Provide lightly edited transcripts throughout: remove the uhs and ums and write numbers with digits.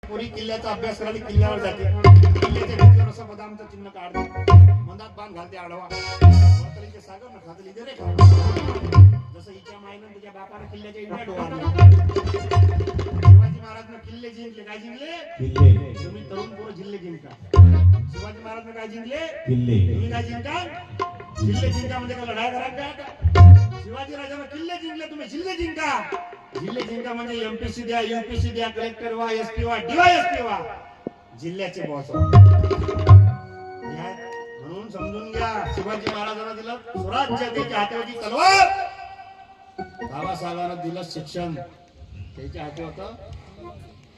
पोरी किल्ल्याचा अभ्यास करायला किल्ल्यावर जाते. किल्ल्याच्या भिंतीवर असं बदामचं चिन्ह काढते, मधात बाण घालते आडवा. वरतलीचे सागर ना खातली दे रे खा. जसं हिच्या माईनं तिच्या बापाने किल्ल्याच्या इंड्या डोवारल्या. शिवाजी महाराजनं किल्ले जिंकले. काय जिंकले? किल्ले. तुम्ही तरुण पोरं जिल्हे जिंका. शिवाजी महाराजनं काय जिंकले? किल्ले. तुम्ही काय जिंका? जिल्हे जिंका म्हणजे काय लढाई करा का? शिवाजी राजानं किल्ले जिंकले, तुम्ही जिल्हे जिंका. जिल्हे जिंका म्हणजे एमपीसी द्या, यूपीसी द्या, कलेक्टर व्हा, एसपी व्हा, डीवायएसपी व्हा, जिल्ह्याचे बॉस व्हा. म्हणून समजून घ्या, शिवाजी महाराजांना दिलं स्वराज्य, त्याच्या हातावरची तलवार. बाबासाहेबांना दिलं शिक्षण, त्याच्या हाती होतं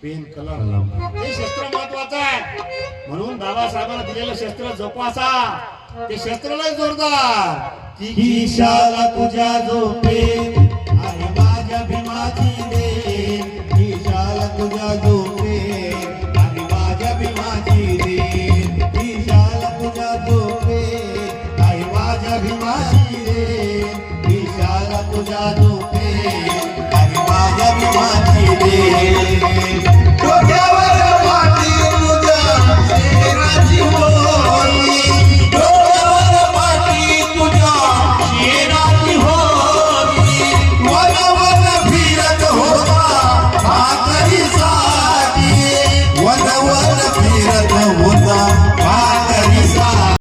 पेन, कलम. हे शस्त्र महत्वाचं आहे. म्हणून बाबासाहेबांना दिलेलं शस्त्र जोपासा. ते शस्त्र लय जोरदार. किशाला तुझ्या झोपे आणि माझ्या भीमाची दे. किशाला तुझ्या झोपे आणि माझ्या भीमाची दे. किशाला तुझ्या झोपे आणि माझ्या भीमाची दे. किशाला तुझ्या झोपे आणि माझ्या भीमाची दे. डोक्यावर माती तुझ्या शेराची होई. डोक्यावर माती तुझ्या शेराची होई. One one